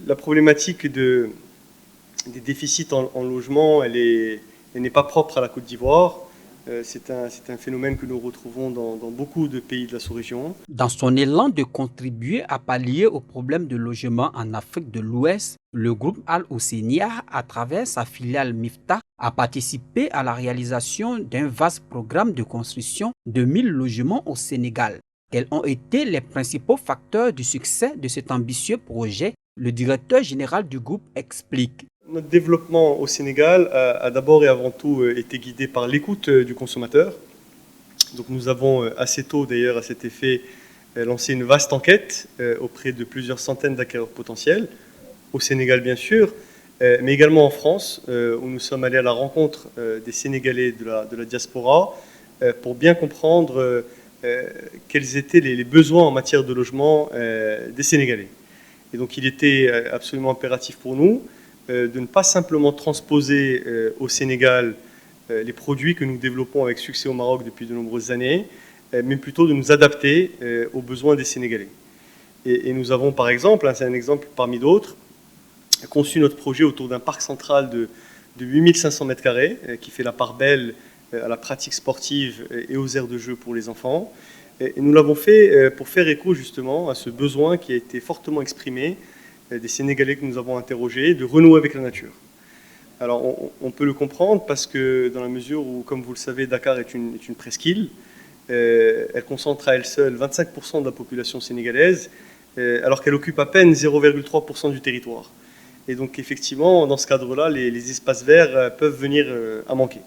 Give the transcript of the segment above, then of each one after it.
La problématique des déficits en logement, elle n'est pas propre à la Côte d'Ivoire. C'est un phénomène que nous retrouvons dans beaucoup de pays de la sous-région. Dans son élan de contribuer à pallier aux problèmes de logement en Afrique de l'Ouest, le groupe Al-Husseiniya, à travers sa filiale Mifta, a participé à la réalisation d'un vaste programme de construction de 1000 logements au Sénégal. Quels ont été les principaux facteurs du succès de cet ambitieux projet? Le directeur général du groupe explique. Notre développement au Sénégal a d'abord et avant tout été guidé par l'écoute du consommateur. Donc nous avons assez tôt d'ailleurs à cet effet lancé une vaste enquête auprès de plusieurs centaines d'acquéreurs potentiels, au Sénégal bien sûr, mais également en France, où nous sommes allés à la rencontre des Sénégalais de la diaspora pour bien comprendre quels étaient les besoins en matière de logement des Sénégalais. Et donc il était absolument impératif pour nous de ne pas simplement transposer au Sénégal les produits que nous développons avec succès au Maroc depuis de nombreuses années, mais plutôt de nous adapter aux besoins des Sénégalais. Et nous avons par exemple, c'est un exemple parmi d'autres, conçu notre projet autour d'un parc central de 8500 m2 qui fait la part belle à la pratique sportive et aux aires de jeu pour les enfants. Et nous l'avons fait pour faire écho justement à ce besoin qui a été fortement exprimé des Sénégalais que nous avons interrogés de renouer avec la nature. Alors on peut le comprendre parce que dans la mesure où, comme vous le savez, Dakar est une presqu'île, elle concentre à elle seule 25% de la population sénégalaise, alors qu'elle occupe à peine 0,3% du territoire. Et donc effectivement, dans ce cadre-là, les espaces verts peuvent venir à manquer.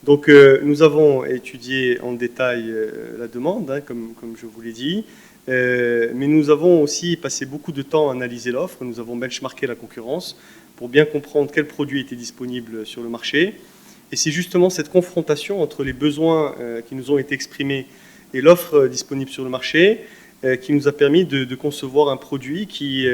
Donc nous avons étudié en détail la demande, comme je vous l'ai dit, mais nous avons aussi passé beaucoup de temps à analyser l'offre. Nous avons benchmarké la concurrence pour bien comprendre quels produits étaient disponibles sur le marché. Et c'est justement cette confrontation entre les besoins qui nous ont été exprimés et l'offre disponible sur le marché qui nous a permis de concevoir un produit qui,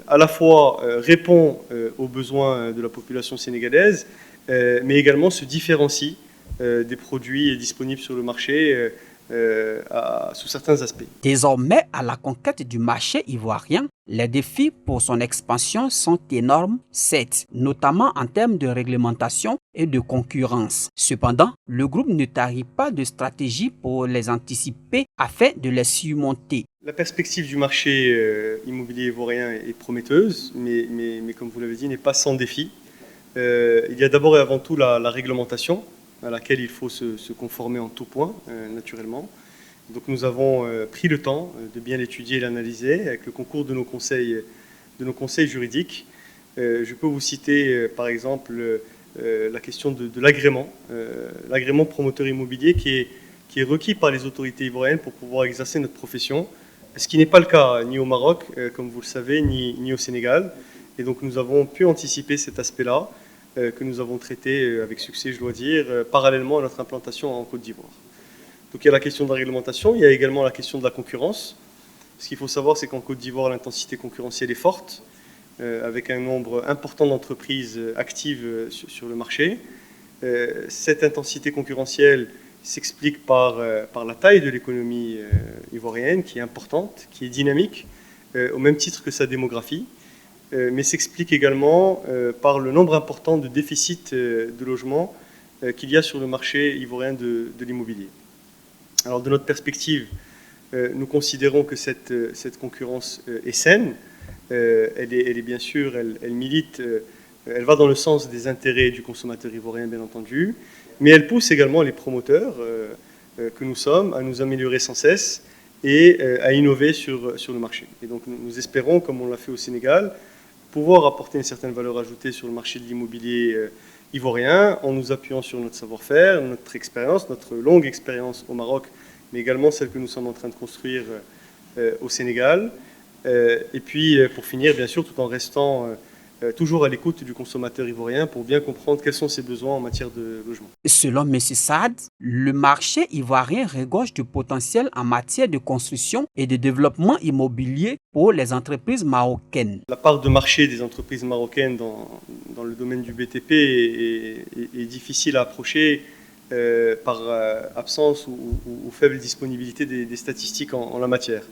à la fois, répond aux besoins de la population sénégalaise, mais également se différencie des produits disponibles sur le marché sous certains aspects. Désormais, à la conquête du marché ivoirien, les défis pour son expansion sont énormes, certes, notamment en termes de réglementation et de concurrence. Cependant, le groupe ne tarit pas de stratégie pour les anticiper afin de les surmonter. La perspective du marché immobilier ivoirien est prometteuse, mais comme vous l'avez dit, n'est pas sans défi. Il y a d'abord et avant tout la réglementation, à laquelle il faut se conformer en tout point, naturellement. Donc nous avons pris le temps de bien l'étudier et l'analyser avec le concours de nos conseils juridiques. Je peux vous citer par exemple la question de l'agrément, l'agrément promoteur immobilier qui est requis par les autorités ivoiriennes pour pouvoir exercer notre profession, ce qui n'est pas le cas ni au Maroc, comme vous le savez, ni au Sénégal. Et donc nous avons pu anticiper cet aspect-là, que nous avons traité avec succès, je dois dire, parallèlement à notre implantation en Côte d'Ivoire. Donc il y a la question de la réglementation, il y a également la question de la concurrence. Ce qu'il faut savoir, c'est qu'en Côte d'Ivoire, l'intensité concurrentielle est forte, avec un nombre important d'entreprises actives sur le marché. Cette intensité concurrentielle s'explique par la taille de l'économie ivoirienne, qui est importante, qui est dynamique, au même titre que sa démographie, mais s'explique également par le nombre important de déficits de logements qu'il y a sur le marché ivoirien de l'immobilier. Alors de notre perspective, nous considérons que cette concurrence est saine. Elle est bien sûr, elle milite, elle va dans le sens des intérêts du consommateur ivoirien, bien entendu, mais elle pousse également les promoteurs que nous sommes à nous améliorer sans cesse et à innover sur le marché. Et donc nous espérons, comme on l'a fait au Sénégal, pouvoir apporter une certaine valeur ajoutée sur le marché de l'immobilier ivoirien en nous appuyant sur notre savoir-faire, notre expérience, notre longue expérience au Maroc, mais également celle que nous sommes en train de construire au Sénégal. Et puis, pour finir, bien sûr, tout en restant toujours à l'écoute du consommateur ivoirien pour bien comprendre quels sont ses besoins en matière de logement. Selon M. Saad, le marché ivoirien regorge de potentiel en matière de construction et de développement immobilier pour les entreprises marocaines. La part de marché des entreprises marocaines dans le domaine du BTP est difficile à approcher par absence ou faible disponibilité des statistiques en la matière.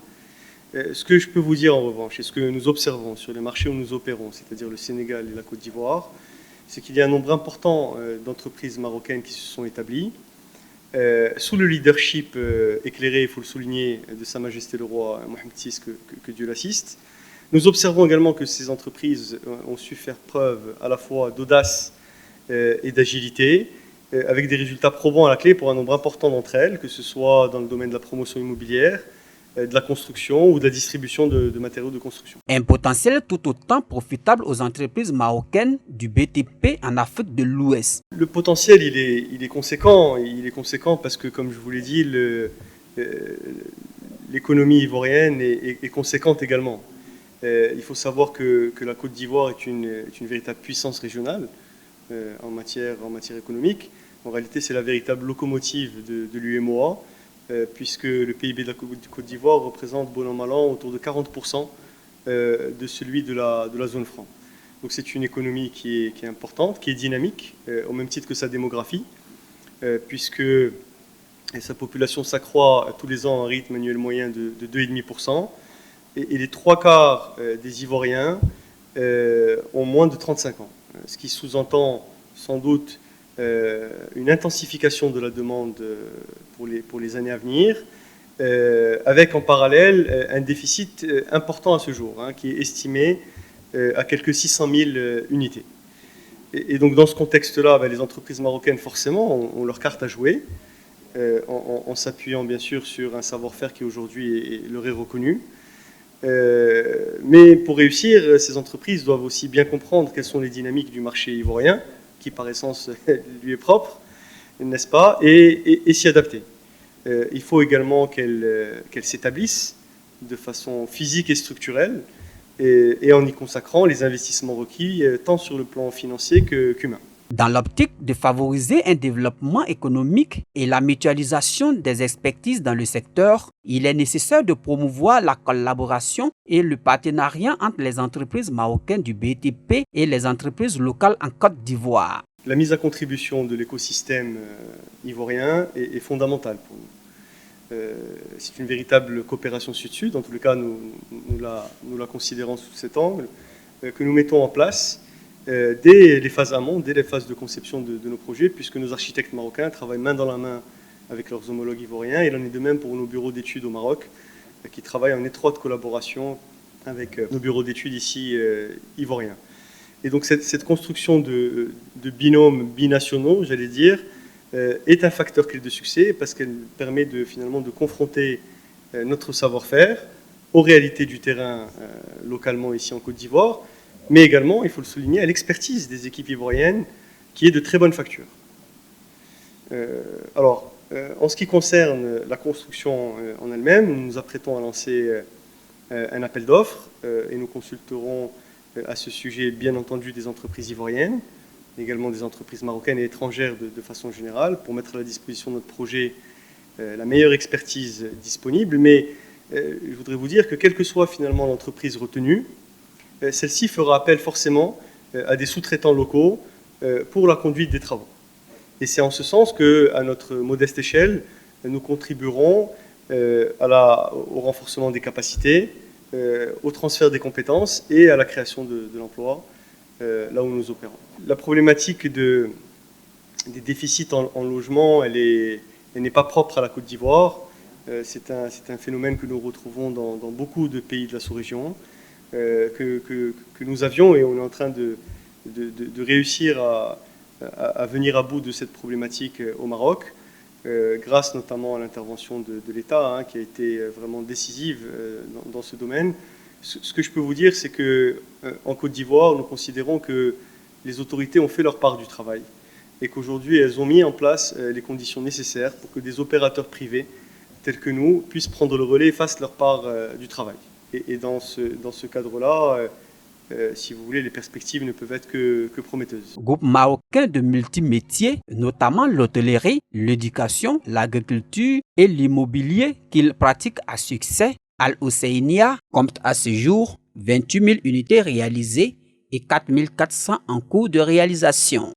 Ce que je peux vous dire en revanche, et ce que nous observons sur les marchés où nous opérons, c'est-à-dire le Sénégal et la Côte d'Ivoire, c'est qu'il y a un nombre important d'entreprises marocaines qui se sont établies, sous le leadership éclairé, il faut le souligner, de Sa Majesté le Roi Mohamed VI, que Dieu l'assiste. Nous observons également que ces entreprises ont su faire preuve à la fois d'audace et d'agilité, avec des résultats probants à la clé pour un nombre important d'entre elles, que ce soit dans le domaine de la promotion immobilière, de la construction ou de la distribution de matériaux de construction. Un potentiel tout autant profitable aux entreprises marocaines du BTP en Afrique de l'Ouest. Le potentiel, il est conséquent. Il est conséquent parce que, comme je vous l'ai dit, l'économie ivoirienne est conséquente également. Il faut savoir que la Côte d'Ivoire est une véritable puissance régionale en matière économique. En réalité, c'est la véritable locomotive de l'UEMOA, puisque le PIB de la Côte d'Ivoire représente, bon an mal an, autour de 40% de celui de la zone franc. Donc c'est une économie qui est importante, qui est dynamique, au même titre que sa démographie, puisque sa population s'accroît tous les ans à un rythme annuel moyen de 2,5%, et les 3/4 des Ivoiriens ont moins de 35 ans, ce qui sous-entend sans doute une intensification de la demande pour les années à venir, avec en parallèle un déficit important à ce jour, qui est estimé à quelques 600 000 unités. Et donc dans ce contexte-là, les entreprises marocaines forcément ont leur carte à jouer, en s'appuyant bien sûr sur un savoir-faire qui aujourd'hui leur est reconnu. Mais pour réussir, ces entreprises doivent aussi bien comprendre quelles sont les dynamiques du marché ivoirien, qui par essence lui est propre, n'est-ce pas, et s'y adapter. Il faut également qu'elles s'établissent de façon physique et structurelle, et en y consacrant les investissements requis, tant sur le plan financier qu'humain. Dans l'optique de favoriser un développement économique et la mutualisation des expertises dans le secteur, il est nécessaire de promouvoir la collaboration et le partenariat entre les entreprises marocaines du BTP et les entreprises locales en Côte d'Ivoire. La mise à contribution de l'écosystème ivoirien est fondamentale pour nous. C'est une véritable coopération sud-sud, en tout cas nous la considérons sous cet angle, que nous mettons en place dès les phases amont, dès les phases de conception de nos projets, puisque nos architectes marocains travaillent main dans la main avec leurs homologues ivoiriens, et il en est de même pour nos bureaux d'études au Maroc, qui travaillent en étroite collaboration avec nos bureaux d'études ici ivoiriens. Et donc cette construction de binômes binationaux, j'allais dire, est un facteur clé de succès, parce qu'elle permet finalement de confronter notre savoir-faire aux réalités du terrain localement ici en Côte d'Ivoire, mais également, il faut le souligner, à l'expertise des équipes ivoiriennes, qui est de très bonne facture. En ce qui concerne la construction en elle-même, nous nous apprêtons à lancer un appel d'offres, et nous consulterons à ce sujet, bien entendu, des entreprises ivoiriennes, également des entreprises marocaines et étrangères de façon générale, pour mettre à la disposition de notre projet la meilleure expertise disponible. Mais je voudrais vous dire que quelle que soit finalement l'entreprise retenue, celle-ci fera appel forcément à des sous-traitants locaux pour la conduite des travaux. Et c'est en ce sens qu'à notre modeste échelle, nous contribuerons au renforcement des capacités, au transfert des compétences et à la création de l'emploi là où nous opérons. La problématique des déficits en logement, elle n'est pas propre à la Côte d'Ivoire. C'est un phénomène que nous retrouvons dans beaucoup de pays de la sous-région. Que nous avions, et on est en train de réussir à venir à bout de cette problématique au Maroc, grâce notamment à l'intervention de l'État, qui a été vraiment décisive dans ce domaine. Ce que je peux vous dire, c'est qu'en Côte d'Ivoire, nous considérons que les autorités ont fait leur part du travail et qu'aujourd'hui, elles ont mis en place les conditions nécessaires pour que des opérateurs privés, tels que nous, puissent prendre le relais et fassent leur part du travail. Et dans ce cadre-là, si vous voulez, les perspectives ne peuvent être que prometteuses. Groupe marocain de multimétiers, notamment l'hôtellerie, l'éducation, l'agriculture et l'immobilier qu'il pratique à succès, Al Husseiniya compte à ce jour 28 000 unités réalisées et 4 400 en cours de réalisation.